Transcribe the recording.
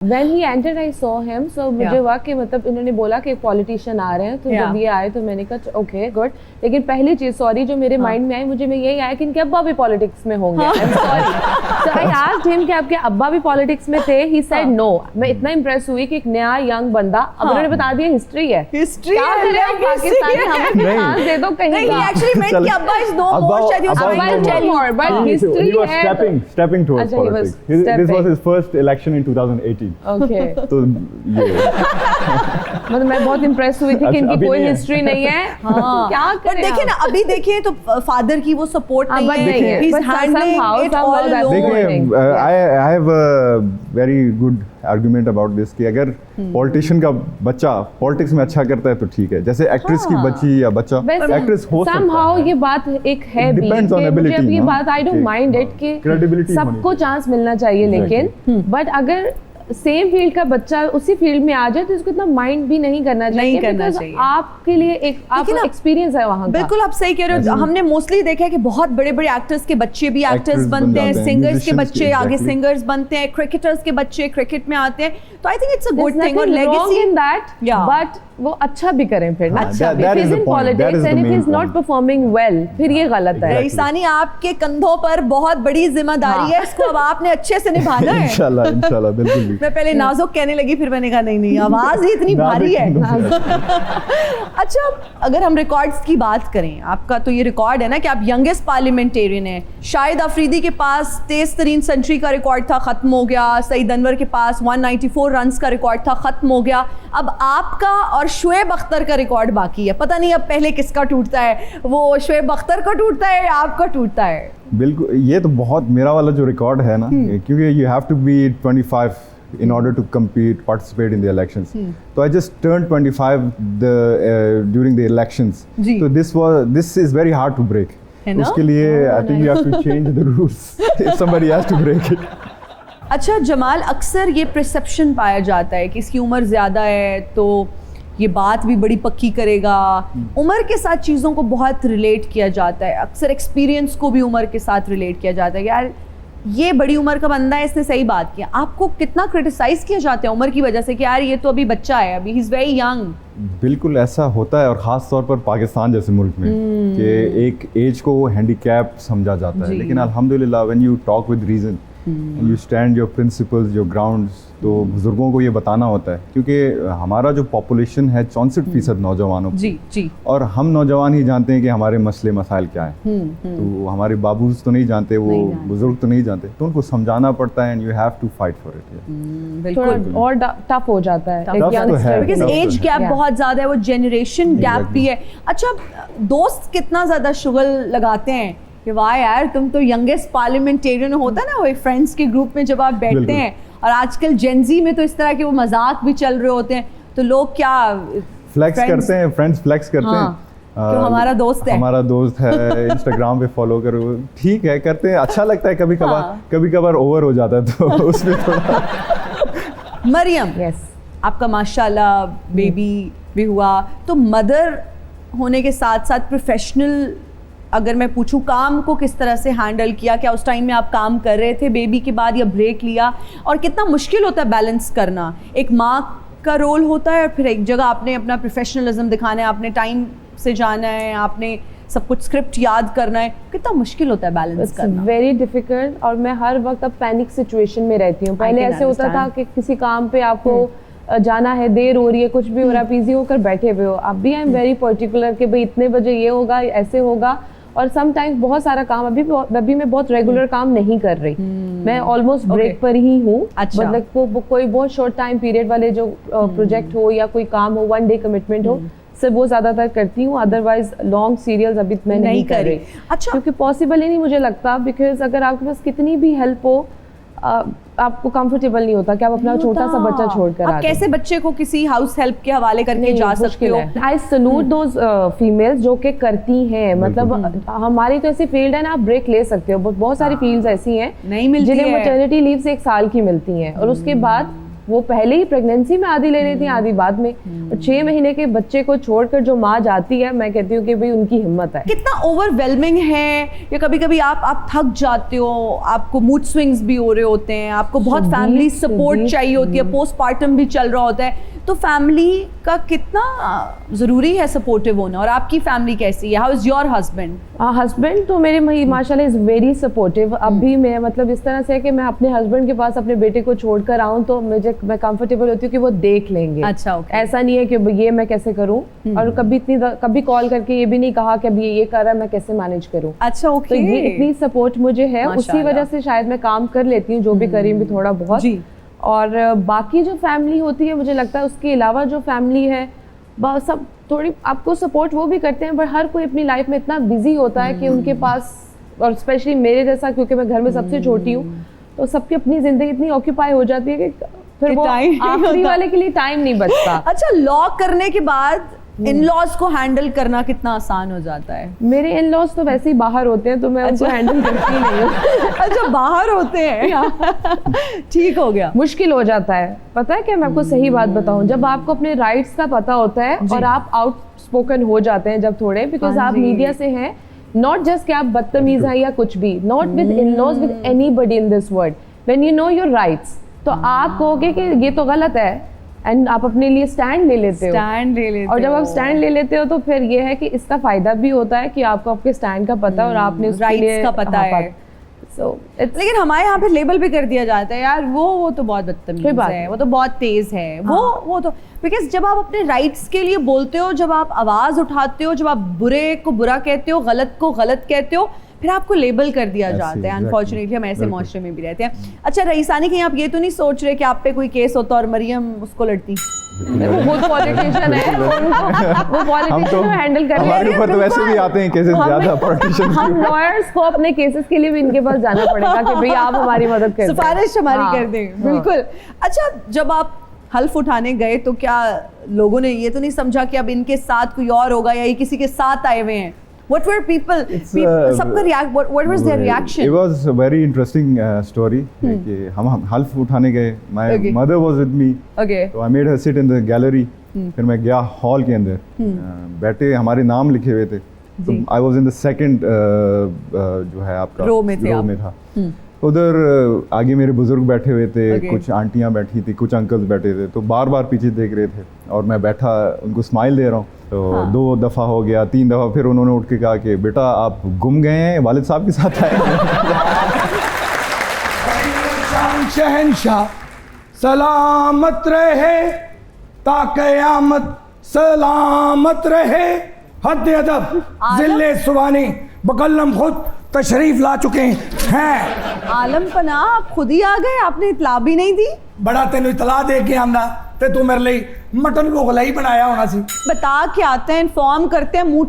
When he entered, I saw him. So मुझे हुआ कि मतलब इन्होंने बोला कि एक पॉलिटिशियन आ रहे हैं, तो जब ये आए तो मैंने कहा ओके गुड। लेकिन पहली चीज सॉरी जो मेरे माइंड में आई, मुझे में यही आया कि इनके अब्बा भी पॉलिटिक्स में होंगे। So I asked him कि आपके अब्बा भी पॉलिटिक्स में थे? He said no। मैं इतना इम्प्रेस हुई कि एक नया यंग बंदा, अब उन्होंने बता दिया हिस्ट्री है। हिस्ट्री क्या करें हम पाकिस्तानी, हमें भी चांस दे दो कहीं। नहीं, actually meant कि अब्बा is no more, शायद अब्बा is no more, but history he was stepping towards politics. This was his first election in 2018. Okay। तो ये मतलब मैं बहुत इम्प्रेस हुई थी कि इनकी कोई हिस्ट्री नहीं है। क्या करें? देखिए ना, अभी देखिए तो फादर की वो सपोर्ट नहीं है। He's handling it all alone। देखिए, I have a very good argument about this कि अगर पॉलिटिशियन का बच्चा पॉलिटिक्स में अच्छा करता है तो ठीक है, जैसे एक्ट्रेस की बच्ची या बच्चा एक्ट्रेस हो सकता है। somehow ये बात एक है भी कि मुझे अब ये बात I don't mind it कि सबको चांस मिलना चाहिए, लेकिन बट अगर सेम फील्ड का बच्चा उसी फील्ड में आ जाए तो इसको इतना माइंड भी नहीं करना चाहिए। आपके लिए एक आपका एक्सपीरियंस है वहाँ का। बिल्कुल आप सही कह रहे हो। हमने मोस्टली देखा है कि बहुत बड़े बड़े एक्टर्स के बच्चे भी एक्टर्स बनते हैं, सिंगर्स के बच्चे आगे सिंगर्स बनते हैं, क्रिकेटर्स के बच्चे क्रिकेट में आते हैं। तो I think it's a good thing और लेगेसी इन दैट, बट वो अच्छा भी करें फिर ना। अच्छा, if he's in politics and if he's not performing well, फिर ये गलत है। ईसानी आपके कंधों पर बहुत बड़ी जिम्मेदारी है, इसको अब आपने अच्छे से निभाना है। इंशाल्लाह बिल्कुल। मैं पहले नाजुक कहने लगी, फिर मैंने कहा नहीं आवाज ही इतनी भारी है। अच्छा, अगर हम रिकॉर्ड्स की बात करें, आपका तो ये रिकॉर्ड है ना कि आप यंगेस्ट पार्लियामेंटेरियन हैं। शाहिद अफरीदी के पास तेज तरीन सेंचुरी का रिकॉर्ड था, खत्म हो गया। सईद अनवर के पास 194 रन्स का रिकॉर्ड था, खत्म हो गया। अब आपका और शुएब अख्तर का रिकॉर्ड बाकी है। पता नहीं अब पहले किसका टूटता है, वो शुएब अख्तर का टूटता है या आपका टूटता है? बिल्कुल, ये तो बहुत मेरा वाला जो रिकॉर्ड है ना, क्योंकि you have to be 25 in order to participate in the elections. So I just turned 25 during the elections. So this is very hard to break. उसके लिए I think you have to change the rules if somebody has to break it. अच्छा जमाल, अक्सर ये perception पाया जाता है कि इसकी उम्र ज़्यादा है तो ये बात भी बड़ी पक्की करेगा। उम्र के साथ चीज़ों को बहुत रिलेट किया जाता है, अक्सर एक्सपीरियंस को भी उम्र के साथ रिलेट किया जाता है। यार ये बड़ी उम्र का बंदा है, इसने सही बात किया। आपको कितना क्रिटिसाइज किया जाता है उम्र की वजह से कि यार ये तो अभी बच्चा है, अभी ही इज़ वेरी यंग? बिल्कुल ऐसा होता है, और ख़ास तौर पर पाकिस्तान जैसे मुल्क में कि एक एज को हैंडीकैप समझा जाता है। लेकिन अल्हम्दुलिल्लाह when you talk with reason and you stand your principles, your grounds, तो बुजुर्गों को ये बताना होता है, क्योंकि हमारा जो पॉपुलेशन है 64% नौजवानों की, और हम नौजवान ही जानते हैं कि हमारे मसले मसाइल क्या हैं। तो हमारे बाबूज तो नहीं जानते, वो बुजुर्ग तो नहीं जानते, तो उनको समझाना पड़ता है and you have to fight for it. थोड़ा और टफ हो जाता है बिकॉज़ एज गैप बहुत ज़्यादा है, वो जनरेशन गैप भी है। अच्छा, दोस्त कितना ज़्यादा शुगल लगाते हैं कि वाह यार तुम तो यंगेस्ट पार्लियामेंटेरियन, होता है ना वो एक फ्रेंड्स के ग्रुप में जब आप बैठते हैं, और आजकल जेनजी में तो इस तरह के वो मजाक भी चल रहे होते हैं, तो लोग क्या फ्लेक्स करते हैं, फ्रेंड्स फ्लेक्स करते हैं तो हमारा दोस्त है, इंस्टाग्राम पे फॉलो करो, ठीक है करते हैं, अच्छा लगता है। कभी कभार ओवर हो जाता है तो उसमें थोड़ा। मरियम, आपका माशाल्लाह बेबी भी हुआ, तो मदर होने के साथ साथ प्रोफेशनल अगर मैं पूछूं, काम को किस तरह से हैंडल किया? क्या उस टाइम में आप काम कर रहे थे बेबी के बाद या ब्रेक लिया? और कितना मुश्किल होता है बैलेंस करना? एक माँ का रोल होता है और फिर एक जगह आपने अपना प्रोफेशनलिज्म दिखाना है, आपने टाइम से जाना है, आपने सब कुछ स्क्रिप्ट याद करना है, कितना मुश्किल होता है बैलेंस करना? वेरी डिफिकल्ट, और मैं हर वक्त अब पैनिक सिचुएशन में रहती हूँ। पहले ऐसे होता था कि किसी काम पे आपको जाना है, देर हो रही है, कुछ भी हो रहा है, बिजी होकर बैठे हुए हो। अब भी आई एम वेरी पर्टिकुलर कि भाई इतने बजे ये होगा, ऐसे होगा। और समटाइम्स बहुत सारा काम अभी मैं बहुत रेगुलर काम नहीं कर रही, मैं ऑलमोस्ट ब्रेक पर ही हूँ। अच्छा। मतलब कोई बहुत शॉर्ट टाइम पीरियड वाले जो प्रोजेक्ट हो या कोई काम हो, 1 डे कमिटमेंट हो, सिर्फ वो ज़्यादातर करती हूँ, अदरवाइज लॉन्ग सीरियल्स अभी मैं नहीं कर रही। अच्छा। क्योंकि पॉसिबल ही नहीं मुझे लगता, बिकॉज अगर आपके पास कितनी भी हेल्प हो, आपको कंफर्टेबल नहीं होता कि आप अपना छोटा सा बच्चा छोड़कर आप कैसे बच्चे को किसी हाउस हेल्प के हवाले करके जा सकते हो? आई सैल्यूट दोज फीमेल्स जो कि करती हैं। मतलब हमारी तो ऐसी फील्ड है ना, आप ब्रेक ले सकते हो। बहुत सारी फील्ड्स ऐसी हैं नहीं मिलती जिन्हें मैटरनिटी लीव्स 1 साल की मिलती हैं, और उसके बाद वो पहले ही प्रेगनेंसी में आधी ले रही थी, आधी बाद में। और 6 महीने के बच्चे को छोड़कर जो माँ जाती है, मैं कहती हूँ कि भाई उनकी हिम्मत है। कितना ओवरवेलमिंग है, या कभी कभी आप थक जाते हो, आपको मूड स्विंग्स भी हो रहे होते हैं, आपको बहुत फैमिली सपोर्ट चाहिए होती है, पोस्टपार्टम भी चल रहा होता है, तो फैमिली का कितना ज़रूरी है सपोर्टिव होना? और आपकी फैमिली कैसी है? How is your husband? Husband तो मेरे माशाल्लाह इज़ वेरी सपोर्टिव। अब भी मैं मतलब इस तरह से है कि मैं अपने हस्बैंड के पास अपने बेटे को छोड़कर आऊँ तो मैं कंफर्टेबल होती हूँ कि वो देख लेंगे। अच्छा, okay. ऐसा नहीं है कि ये मैं कैसे करूँ, और कभी कॉल करके ये भी नहीं कहा कि अभी ये कर रहा है, मैं कैसे मैनेज करूँ। अच्छा, ओके। तो ये इतनी सपोर्ट मुझे है, उसी वजह से शायद मैं काम कर लेती हूँ, जो भी करी भी थोड़ा बहुत। और बाकी जो फैमिली होती है, मुझे लगता है उसके अलावा जो फैमिली है सब थोड़ी आपको सपोर्ट वो भी करते हैं, पर हर कोई अपनी लाइफ में इतना बिजी होता है कि उनके पास, और स्पेशली मेरे जैसा, क्योंकि मैं घर में सबसे छोटी हूँ, तो सबकी अपनी जिंदगी इतनी ऑक्यूपाई हो जाती है कि फिर वो आखिरी वाले के लिए टाइम नहीं बचता। अच्छा, लॉ करने के बाद इन-लॉज को हैंडल करना कितना आसान हो जाता है? मेरे इन-लॉज तो वैसे ही बाहर होते हैं, तो मैं उनको हैंडल करती नहीं हूँ। अच्छा, बाहर होते हैं। ठीक हो गया। मुश्किल हो जाता है, पता है क्या, मैं आपको सही बात बताऊं, जब आपको अपने राइट्स का पता होता है और आप आउटस्पोकन हो जाते हैं जब थोड़े, बिकॉज आप मीडिया से हैं, नॉट जस्ट कि आप बदतमीज हैं या कुछ भी, not with in-laws, with anybody in this world, when you know your rights, तो आप कहोगे कि ये तो गलत है, एंड आप अपने लिए स्टैंड ले लेते हो। और जब आप स्टैंड ले लेते हो तो फिर ये है कि इसका फायदा भी होता है कि आपको आपके स्टैंड का पता और आपने उसके राइट्स का पता है। लेकिन हमारे यहाँ पे लेबल भी कर दिया जाता है, यार वो तो बहुत बदतमीज है, वो तो बहुत तेज है, वो तो, बिकॉज जब आप अपने राइट्स के लिए बोलते हो, जब आप आवाज उठाते हो, जब आप बुरे को बुरा कहते हो, गलत को गलत कहते हो, फिर आपको लेबल कर दिया जाता है। अनफॉर्चुनेटली हम ऐसे माशरे में भी रहते हैं। अच्छा रईसानी, कहीं आप ये तो नहीं सोच रहे कि आप पे कोई केस होता और मरियम उसको लड़ती? वो बहुत पॉलिटिशियन है, वो पॉलिटिशियन को हैंडल कर रहे हैं। हमारे ऊपर तो वैसे भी आते हैं केसेस ज्यादा पॉलिटिशियन। हम लॉयर्स को अपने केसेस के लिए भी इनके पास जाना पड़ेगा कि भाई आप हमारी मदद करें, सिफारिश हमारी कर दें। बिल्कुल। अच्छा, जब आप हल्फ उठाने गए तो क्या लोगों ने ये तो नहीं समझा कि अब इनके साथ कोई और होगा या ये किसी के साथ आए हुए हैं? What were people सबका react? What was their reaction? It was a very interesting story. कि हम हल्फ उठाने गए. My mother was with me. Okay. So I made her sit in the gallery. फिर मैं गया हॉल के अंदर. बैठे, हमारे नाम लिखे हुए थे. तो I was in the second जो है आपका रो में था. उधर आगे मेरे बुजुर्ग बैठे हुए थे, कुछ आंटियां बैठी थी, कुछ अंकल्स बैठे थे, तो बार बार पीछे देख रहे थे और मैं बैठा उनको स्माइल दे रहा हूँ। तो 2 दफ़ा हो गया, 3 दफ़ा, फिर उन्होंने उठ के कहा कि बेटा आप गुम गए हैं, वालिद साहब के साथ आए हैं। शहंशाह सलामत रहे ता क़यामत सलामत रहे। हद अदब जिले सुबानी बकल्लम खुद तशरीफ ला चुके हैं। आलम पना, आप खुद ही आ गए, आपने इतला भी नहीं दी? बड़ा तेन इतला दे के आंदा ते तू मेरे लिए मटन मोगलाई बनाया होना सी। बता के आते हैं, इन्फॉर्म करते हैं, मुंह